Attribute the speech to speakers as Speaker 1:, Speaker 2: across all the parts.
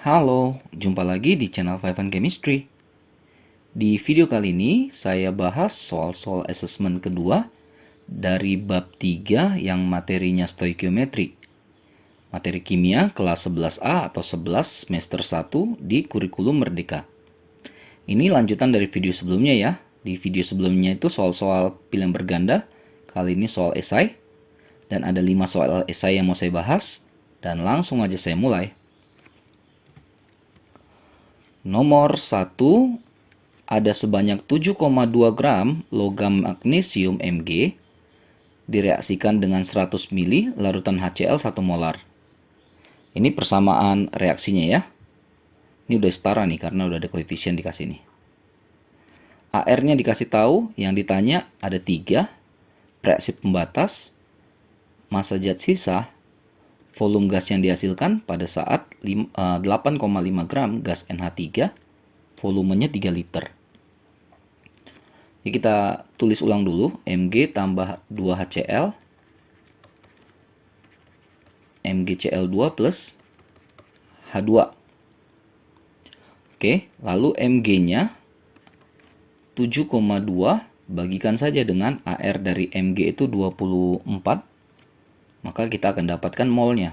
Speaker 1: Halo, jumpa lagi di channel Five and Chemistry. Di video kali ini saya bahas soal-soal assessment kedua dari bab 3 yang materinya stoikiometri. Materi kimia kelas 11A atau 11 semester 1 di kurikulum Merdeka. Ini lanjutan dari video sebelumnya ya. Di video sebelumnya itu soal-soal pilihan berganda, kali ini soal esai. Dan ada 5 soal esai yang mau saya bahas, dan langsung aja saya mulai. Nomor 1, ada sebanyak 7,2 gram logam magnesium Mg direaksikan dengan 100 ml larutan HCl 1 molar. Ini persamaan reaksinya ya. Ini udah setara nih karena udah ada koefisien dikasih nih. AR-nya dikasih tahu, yang ditanya ada 3, reaksi pembatas, massa zat sisa, volume gas yang dihasilkan pada saat 8,5 gram gas NH3, volumenya 3 liter. Jadi kita tulis ulang dulu, Mg tambah 2HCl, MgCl2 plus H2. Oke, lalu Mg-nya 7,2 bagikan saja dengan AR dari Mg itu 24, maka kita akan dapatkan molnya.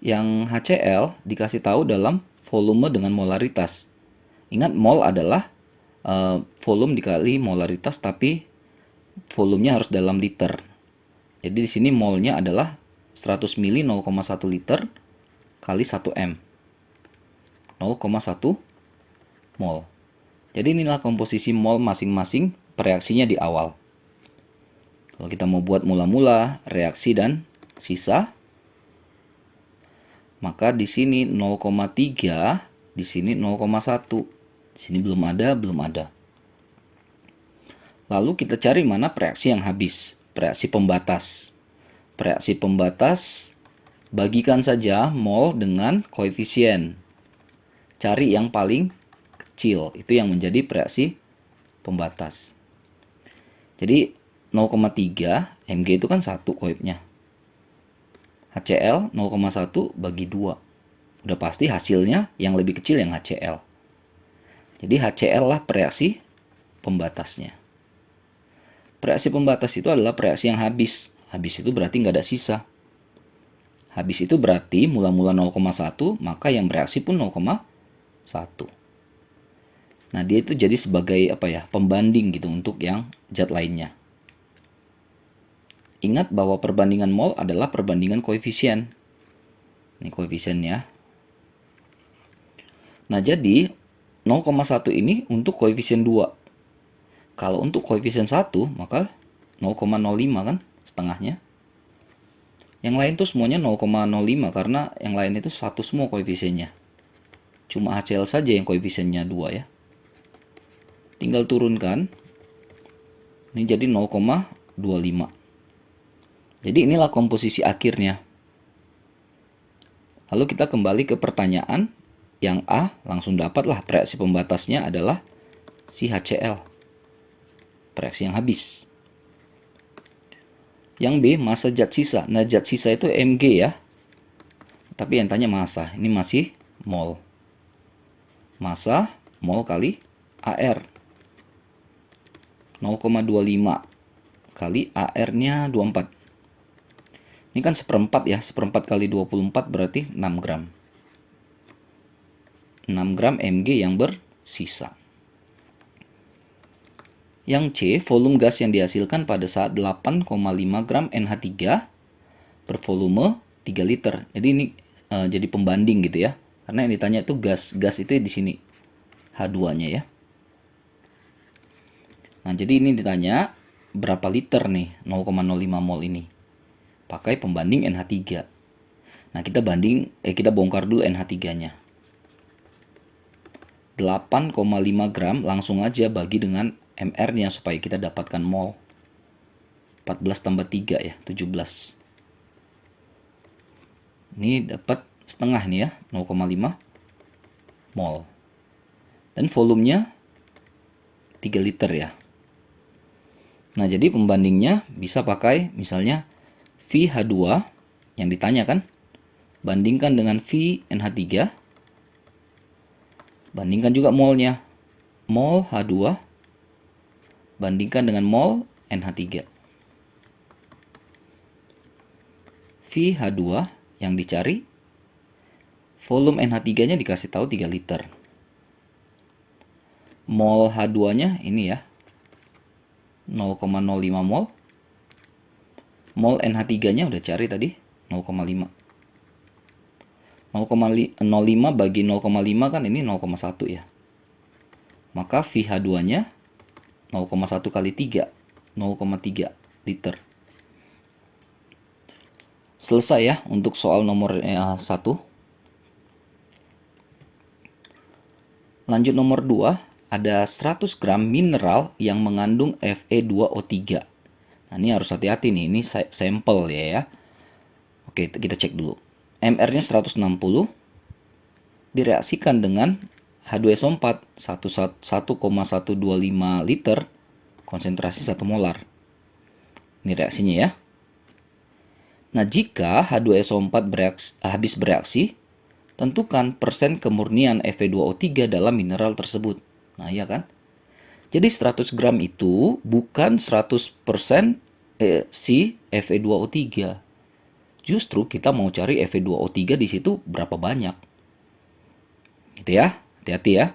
Speaker 1: Yang HCl dikasih tahu dalam volume dengan molaritas. Ingat, mol adalah volume dikali molaritas, tapi volumenya harus dalam liter. Jadi di sini molnya adalah 100 ml 0,1 liter kali 1 M. 0,1 mol. Jadi inilah komposisi mol masing-masing reaksinya di awal. Kalau kita mau buat mula-mula, reaksi dan sisa, maka di sini 0,3, di sini 0,1. Di sini belum ada. Lalu kita cari mana reaksi yang habis, reaksi pembatas. Reaksi pembatas, bagikan saja mol dengan koefisien. Cari yang paling kecil, itu yang menjadi reaksi pembatas. Jadi 0,3 Mg itu kan 1 koefnya. HCl 0,1 bagi 2. Udah pasti hasilnya yang lebih kecil yang HCl. Jadi HCl lah reaksi pembatasnya. Reaksi pembatas itu adalah reaksi yang habis. Habis itu berarti nggak ada sisa. Habis itu berarti mula-mula 0,1, maka yang bereaksi pun 0,1. Nah, dia itu jadi sebagai pembanding gitu untuk yang zat lainnya. Ingat bahwa perbandingan mol adalah perbandingan koefisien. Ini koefisiennya. Nah, jadi 0,1 ini untuk koefisien 2. Kalau untuk koefisien 1, maka 0,05 kan setengahnya. Yang lain tuh semuanya 0,05 karena yang lain itu 1 semua koefisiennya. Cuma HCl saja yang koefisiennya 2 ya. Tinggal turunkan. Ini jadi 0,25. Jadi inilah komposisi akhirnya. Lalu kita kembali ke pertanyaan. Yang A langsung dapatlah reaksi pembatasnya adalah si HCl. Reaksi yang habis. Yang B, massa zat sisa. Nah, zat sisa itu Mg ya. Tapi yang tanya massa. Ini masih mol. Massa mol kali AR. 0,25 kali AR-nya 24. Ini kan seperempat ya. Seperempat kali 24 berarti 6 gram. 6 gram Mg yang bersisa. Yang C, volume gas yang dihasilkan pada saat 8,5 gram NH3 bervolume 3 liter. Jadi ini jadi pembanding gitu ya. Karena yang ditanya itu gas. Gas itu di sini. H2-nya ya. Nah, jadi ini ditanya berapa liter nih 0,05 mol ini. Pakai pembanding NH3. Nah, kita bongkar dulu NH3-nya. 8,5 gram langsung aja bagi dengan MR-nya supaya kita dapatkan mol. 14 tambah 3 ya, 17. Ini dapat setengah nih ya, 0,5 mol. Dan volumenya 3 liter ya. Nah, jadi pembandingnya bisa pakai misalnya VH2 yang ditanya kan. bandingkan dengan VNH3, bandingkan juga molnya. Mol H2 bandingkan dengan mol NH3. VH2 yang dicari, volume NH3-nya dikasih tahu 3 liter. Mol H2-nya ini ya, 0,05 mol. Mol NH3-nya udah cari tadi, 0,5. 0,05 bagi 0,5 kan ini 0,1 ya. Maka VH2-nya 0,1 kali 3, 0,3 liter. Selesai ya untuk soal nomor 1. Lanjut nomor 2, ada 100 gram mineral yang mengandung Fe2O3. Nah, ini harus hati-hati nih, ini sampel ya. Oke, kita cek dulu. MR-nya 160 direaksikan dengan H2SO4 1,125 liter, konsentrasi 1 molar. Ini reaksinya ya. Nah, jika H2SO4 habis bereaksi, tentukan persen kemurnian Fe2O3 dalam mineral tersebut. Nah, iya kan? Jadi 100 gram itu bukan 100% si Fe2O3. Justru kita mau cari Fe2O3 di situ berapa banyak. Gitu ya, hati-hati ya.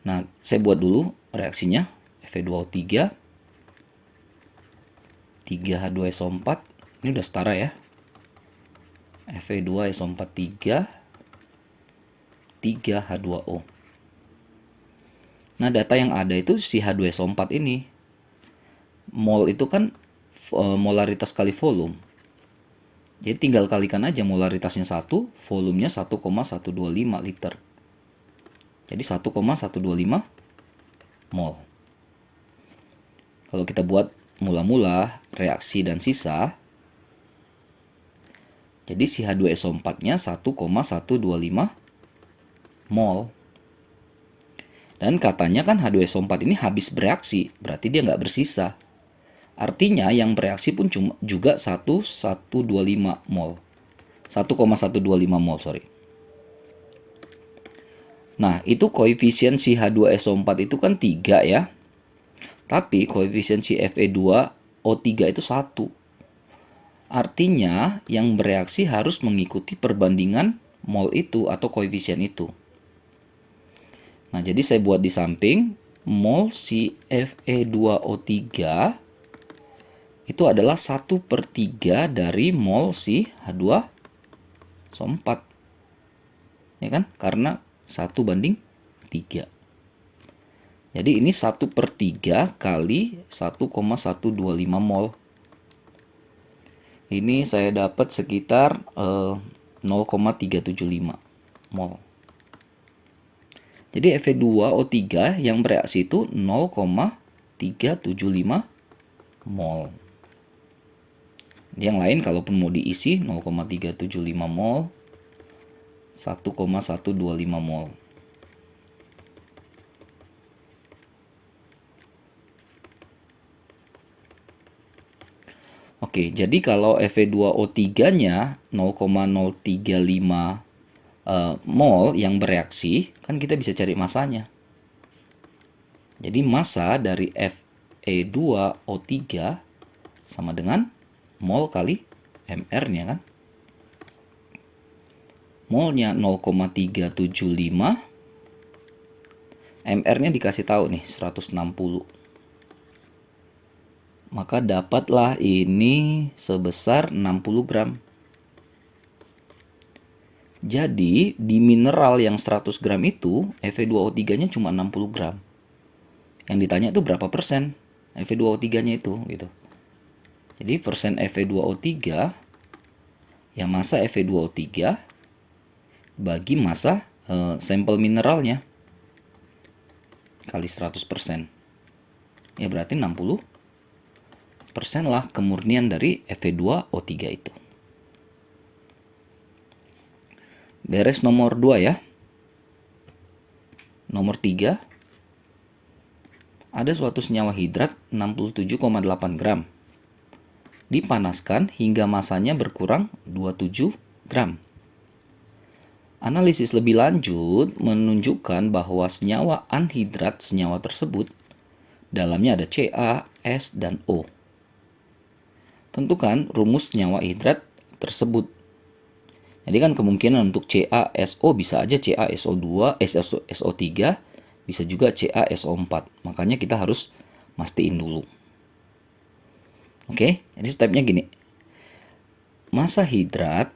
Speaker 1: Nah, saya buat dulu reaksinya. Fe2O3, 3H2SO4, ini udah setara ya. Fe2SO4 3H2O. Nah, data yang ada itu si H2SO4 ini. Mol itu kan molaritas kali volume. Jadi tinggal kalikan aja molaritasnya 1, volumenya 1,125 liter. Jadi 1,125 mol. Kalau kita buat mula-mula, reaksi dan sisa, jadi si H2SO4-nya 1,125 mol. Dan katanya kan H2SO4 ini habis bereaksi, berarti dia nggak bersisa. Artinya yang bereaksi pun juga 1,125 mol. 1,125 mol, sorry. Nah, itu koefisien si H2SO4 itu kan 3 ya. Tapi koefisien si Fe2O3 itu 1. Artinya yang bereaksi harus mengikuti perbandingan mol itu atau koefisien itu. Nah, jadi saya buat di samping, mol si Fe2O3 itu adalah 1/3 dari mol si H2SO4. Ya kan? Karena 1/3. Jadi ini 1/3 kali 1,125 mol. Ini saya dapat sekitar 0,375 mol. Jadi Fe2O3 yang bereaksi itu 0,375 mol. Yang lain kalaupun mau diisi 0,375 mol, 1,125 mol. Oke, jadi kalau Fe2O3-nya 0,035 mol yang bereaksi, kan kita bisa cari masanya. Jadi massa dari Fe2O3 sama dengan mol kali MR-nya kan. Molnya 0,375, MR-nya dikasih tahu nih 160. Maka dapatlah ini sebesar 60 gram. Jadi di mineral yang 100 gram itu Fe2O3-nya cuma 60 gram. Yang ditanya itu berapa persen Fe2O3-nya itu gitu. Jadi persen Fe2O3 yang massa Fe2O3 bagi massa sampel mineralnya kali 100%. Ya berarti 60% lah kemurnian dari Fe2O3 itu. Beres nomor 2 ya. Nomor 3. Ada suatu senyawa hidrat 67,8 gram. Dipanaskan hingga masanya berkurang 27 gram. Analisis lebih lanjut menunjukkan bahwa senyawa anhidrat senyawa tersebut dalamnya ada Ca, S, dan O. Tentukan rumus senyawa hidrat tersebut. Jadi kan kemungkinan untuk CaSO bisa aja CaSO2, SO3, bisa juga CaSO4. Makanya kita harus mastiin dulu. Oke, jadi stepnya gini. Massa hidrat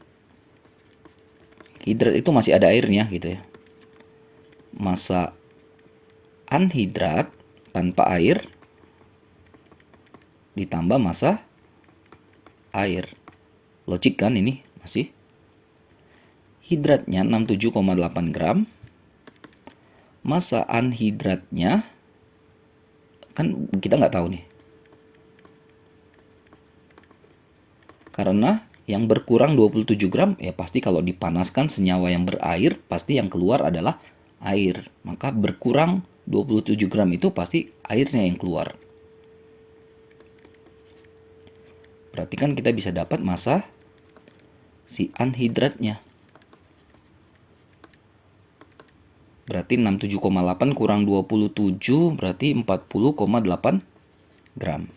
Speaker 1: itu masih ada airnya gitu ya. Massa anhidrat tanpa air ditambah massa air. Logik kan ini masih. Hidratnya 67,8 gram. Massa anhidratnya kan kita nggak tahu nih. Karena yang berkurang 27 gram, ya pasti kalau dipanaskan senyawa yang berair, pasti yang keluar adalah air. Maka berkurang 27 gram itu pasti airnya yang keluar. Berarti kan kita bisa dapat massa si anhidratnya. Berarti 67,8 kurang 27 berarti 40,8 gram.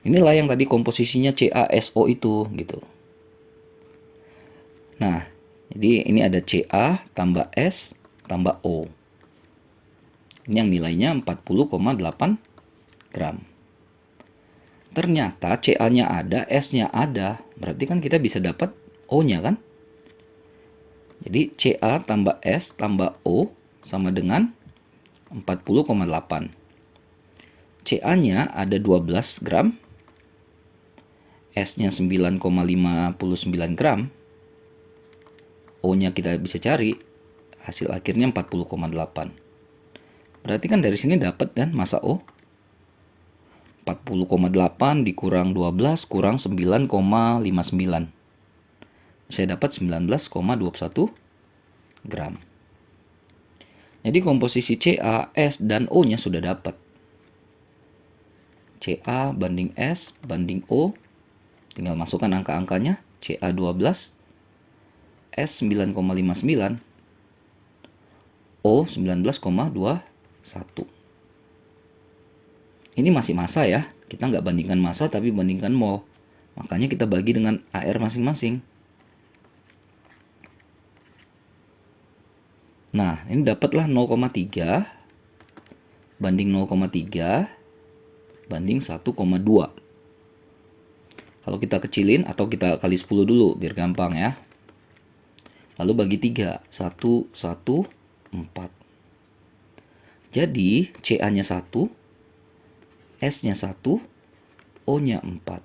Speaker 1: Inilah yang tadi komposisinya CaSO itu gitu. Nah, jadi ini ada Ca tambah S tambah O. Ini yang nilainya 40,8 gram. Ternyata Ca-nya ada, S-nya ada. Berarti kan kita bisa dapat O-nya kan? Jadi Ca tambah S tambah O sama dengan 40,8. Ca-nya ada 12 gram. S-nya 9,59 gram. O-nya kita bisa cari. Hasil akhirnya 40,8. Berarti kan dari sini dapat kan massa O. 40,8 dikurang 12 kurang 9,59. Saya dapat 19,21 gram. Jadi komposisi Ca, S, dan O-nya sudah dapat. Ca banding S banding O. Tinggal masukkan angka-angkanya. Ca 12, S 9,59, O 19,21. Ini masih massa ya. Kita nggak bandingkan massa tapi bandingkan mol. Makanya kita bagi dengan AR masing-masing. Nah, ini dapatlah 0,3 banding 0,3 banding 1,2. Kalau kita kecilin atau kita kali 10 dulu biar gampang ya. Lalu bagi 3, 1, 1, 4. Jadi Ca-nya 1, S-nya 1, O-nya 4.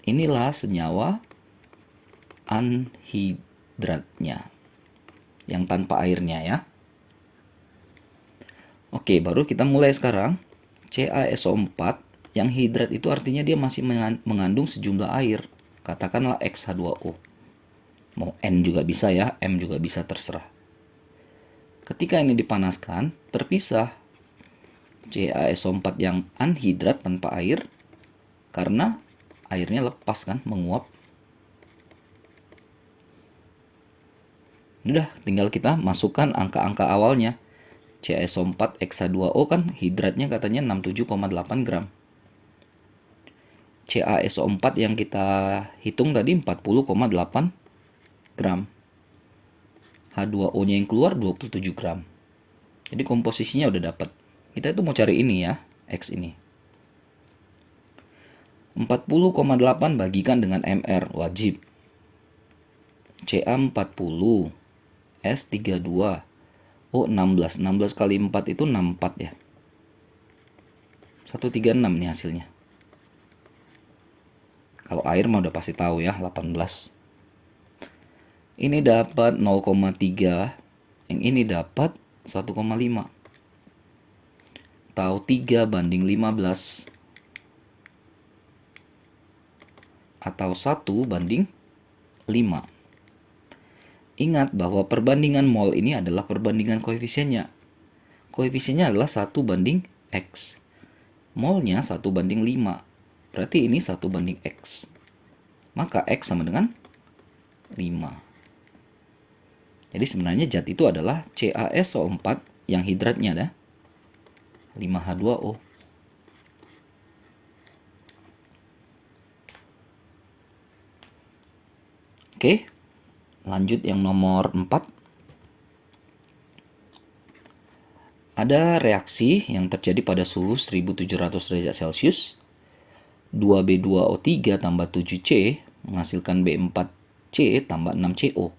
Speaker 1: Inilah senyawa anhidratnya yang tanpa airnya ya. Oke, baru kita mulai sekarang. CaSO4 yang hidrat itu artinya dia masih mengandung sejumlah air. Katakanlah XH2O. Mau N juga bisa ya, M juga bisa terserah. Ketika ini dipanaskan, terpisah CaSO4 yang anhidrat tanpa air karena airnya lepas kan, menguap. Udah, tinggal kita masukkan angka-angka awalnya. CaSO4 XH2O kan hidratnya katanya 67,8 gram. CaSO4 yang kita hitung tadi 40,8 gram. H2O-nya yang keluar 27 gram. Jadi komposisinya udah dapat. Kita itu mau cari ini ya, X ini. 40,8 bagikan dengan MR, wajib. Ca 40, S 32, O 16. 16 kali 4 itu 64 ya. 136 nih hasilnya. Kalau air mah udah pasti tahu ya, 18. Ini dapat 0,3. Yang ini dapat 1,5. Tahu 3 banding 15. Atau 1 banding 5. Ingat bahwa perbandingan mol ini adalah perbandingan koefisiennya. Koefisiennya adalah 1 banding X. Molnya 1 banding 5. Berarti ini 1 banding X. Maka X sama dengan 5. Jadi sebenarnya zat itu adalah CaSO4 yang hidratnya ada 5H2O. Oke, lanjut yang nomor 4. Ada reaksi yang terjadi pada suhu 1700 derajat Celcius. 2B2O3 tambah 7C menghasilkan B4C tambah 6CO.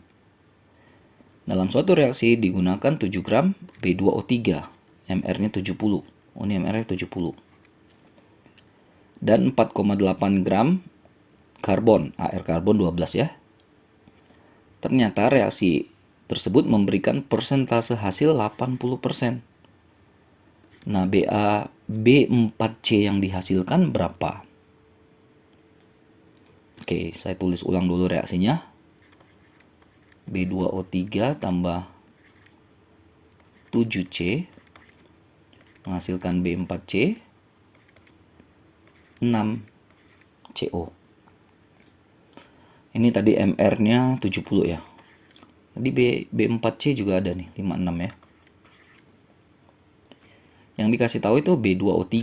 Speaker 1: Dalam suatu reaksi digunakan 7 gram B2O3, MR-nya 70. Oh, ini MR-nya 70. Dan 4,8 gram karbon, AR karbon 12 ya. Ternyata reaksi tersebut memberikan persentase hasil 80%. Nah, B4C yang dihasilkan berapa? Oke, saya tulis ulang dulu reaksinya. B2O3 tambah 7C menghasilkan B4C 6CO. Ini tadi MR-nya 70 ya. Tadi B4C juga ada nih, 56 ya. Yang dikasih tahu itu B2O3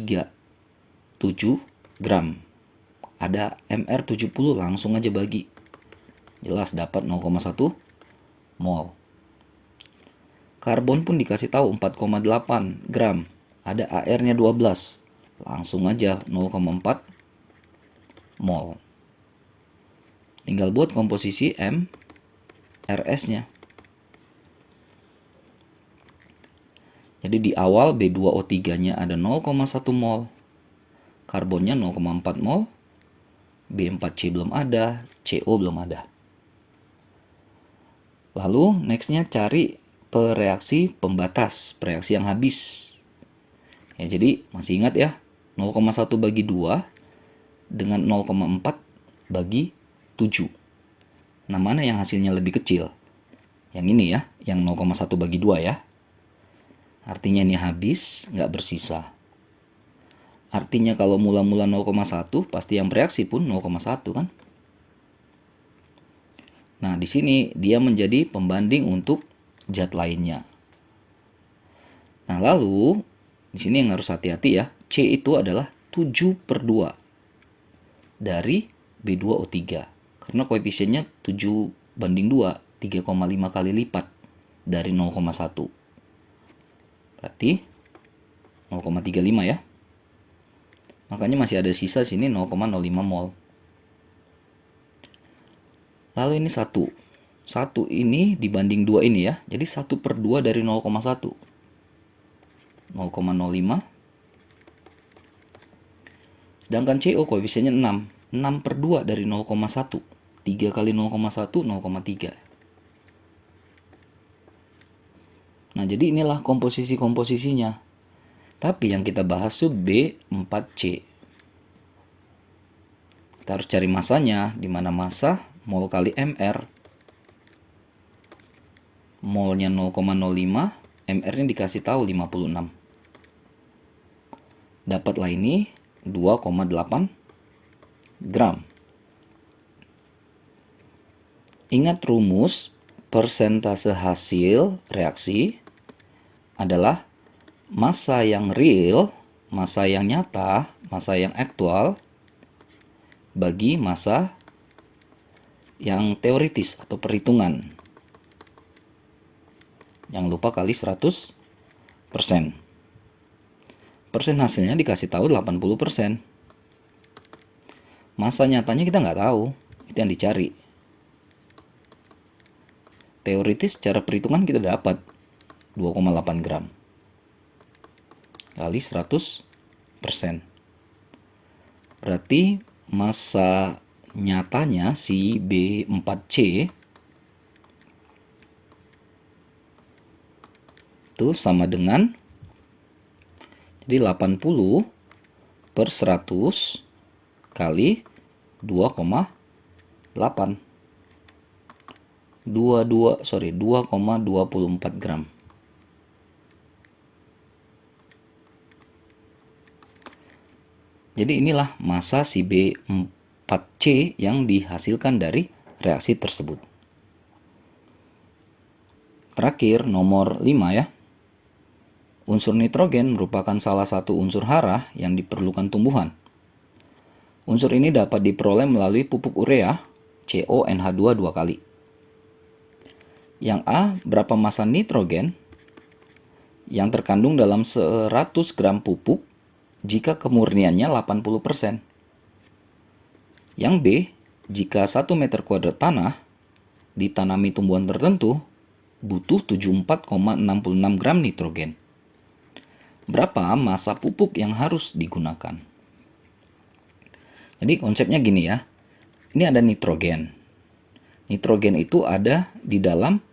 Speaker 1: 7 gram. Ada MR 70, langsung aja bagi. Jelas dapat 0,1 mol. Karbon pun dikasih tahu 4,8 gram. Ada AR-nya 12. Langsung aja 0,4 mol. Tinggal buat komposisi MRS-nya. Jadi di awal B2O3-nya ada 0,1 mol. Karbonnya 0,4 mol. B4C belum ada, CO belum ada. Lalu nextnya cari pereaksi pembatas, pereaksi yang habis. Ya, jadi masih ingat ya, 0,1 bagi 2 dengan 0,4 bagi 7. Nah, mana yang hasilnya lebih kecil? Yang ini ya, yang 0,1 bagi 2 ya. Artinya ini habis, nggak bersisa. Artinya kalau mula-mula 0,1, pasti yang bereaksi pun 0,1 kan? Nah, di sini dia menjadi pembanding untuk zat lainnya. Nah, lalu di sini yang harus hati-hati ya. C itu adalah 7/2 dari B2O3. Karena koefisiennya 7/2, 3,5 kali lipat dari 0,1. Berarti 0,35 ya. Makanya masih ada sisa sini 0,05 mol. Lalu ini 1. 1 ini dibanding 2 ini ya. Jadi 1/2 dari 0,1. 0,05. Sedangkan CO koefisiennya 6. 6/2 dari 0,1. 3 kali 0,1, 0,3. Nah, jadi inilah komposisi-komposisinya. Tapi yang kita bahas itu B4C. Kita harus cari masanya, di mana massa mol kali MR. Molnya 0,05, MR-nya dikasih tahu 56. Dapatlah ini 2,8 gram. Ingat rumus persentase hasil reaksi adalah massa yang real, massa yang nyata, massa yang aktual bagi massa yang teoritis atau perhitungan. Jangan lupa kali 100%. Persen hasilnya dikasih tahu 80%. Massa nyatanya kita nggak tahu, itu yang dicari. Teoritis secara perhitungan kita dapat 2,8 gram kali 100%. Berarti massa nyatanya si B4C itu sama dengan, jadi 80/100 kali 2,8. 2,24 gram. Jadi inilah massa si B4C yang dihasilkan dari reaksi tersebut. Terakhir, nomor 5 ya. Unsur nitrogen merupakan salah satu unsur hara yang diperlukan tumbuhan. Unsur ini dapat diperoleh melalui pupuk urea, CONH2 2 kali. Yang A, berapa massa nitrogen yang terkandung dalam 100 gram pupuk jika kemurniannya 80%. Yang B, jika 1 meter kuadrat tanah ditanami tumbuhan tertentu, butuh 74,66 gram nitrogen. Berapa massa pupuk yang harus digunakan? Jadi konsepnya gini ya. Ini ada nitrogen. Nitrogen itu ada di dalam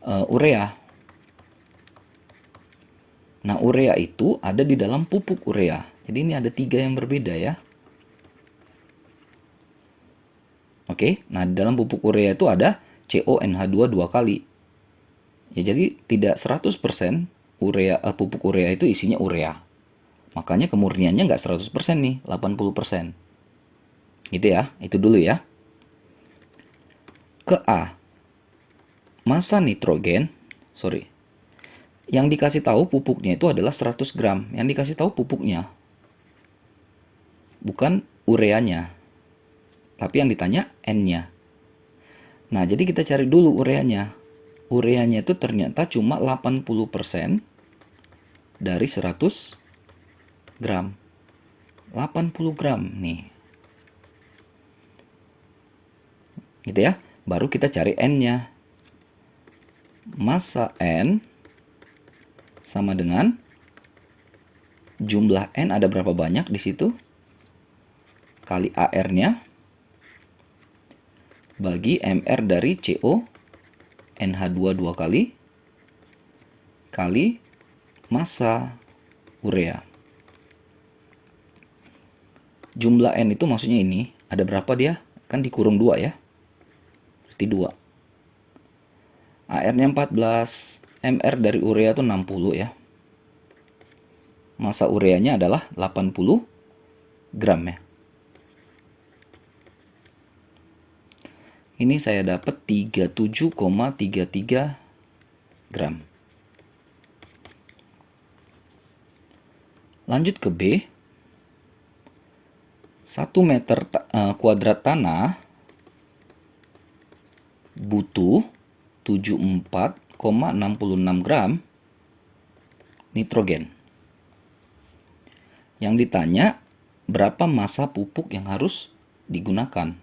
Speaker 1: urea. Nah, urea itu ada di dalam pupuk urea. Jadi ini ada 3 yang berbeda ya. Oke, nah di dalam pupuk urea itu ada CONH2 2 kali. Ya, jadi tidak 100% pupuk urea itu isinya urea. Makanya kemurniannya nggak 100% nih, 80%. Gitu ya, itu dulu ya. Ke A. Massa nitrogen, yang dikasih tahu pupuknya itu adalah 100 gram. Yang dikasih tahu pupuknya, bukan ureanya. Tapi yang ditanya N-nya. Nah, jadi kita cari dulu ureanya. Ureanya itu ternyata cuma 80% dari 100 gram. 80 gram nih. Gitu ya. Baru kita cari N-nya. Massa N sama dengan jumlah N ada berapa banyak di situ kali AR-nya bagi MR dari CO NH2 2 kali massa urea. Jumlah N itu maksudnya ini, ada berapa dia? Kan dikurung 2 ya. Berarti 2. AR-nya 14, MR dari urea itu 60 ya. Massa ureanya adalah 80 gram ya. Ini saya dapat 37,33 gram. Lanjut ke B. 1 meter kuadrat tanah butuh 74,66 gram nitrogen. Yang ditanya berapa massa pupuk yang harus digunakan.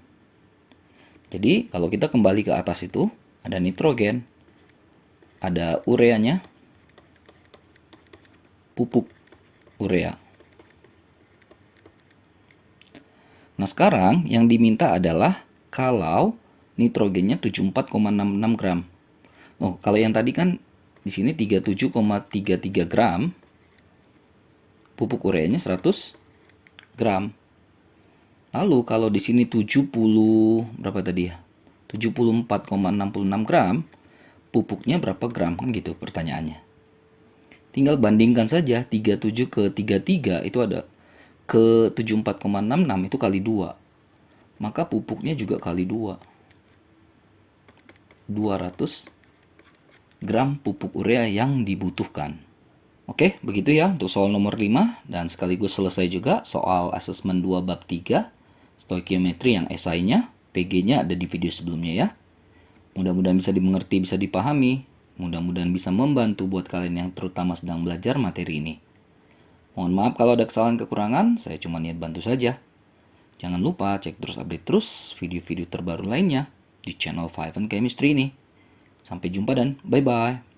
Speaker 1: Jadi kalau kita kembali ke atas itu ada nitrogen, ada ureanya, pupuk urea. Nah, sekarang yang diminta adalah kalau nitrogennya 74,66 gram. Oh, kalau yang tadi kan di sini 37,33 gram, pupuk ureanya 100 gram. Lalu kalau di sini 70 berapa tadi ya? 74,66 gram, pupuknya berapa gram? Kan gitu pertanyaannya. Tinggal bandingkan saja 37 ke 33 itu ada ke 74,66 itu kali 2. Maka pupuknya juga kali 2. 200 gram pupuk urea yang dibutuhkan. Oke, begitu ya untuk soal nomor 5 dan sekaligus selesai juga soal asesmen 2 bab 3 stoikiometri yang esainya. PG-nya ada di video sebelumnya ya. Mudah-mudahan bisa dimengerti, bisa dipahami. Mudah-mudahan bisa membantu buat kalian yang terutama sedang belajar materi ini. Mohon maaf kalau ada kesalahan kekurangan, saya cuma niat bantu saja. Jangan lupa cek terus update terus video-video terbaru lainnya di channel 5 and Chemistry ini. Sampai jumpa dan bye-bye.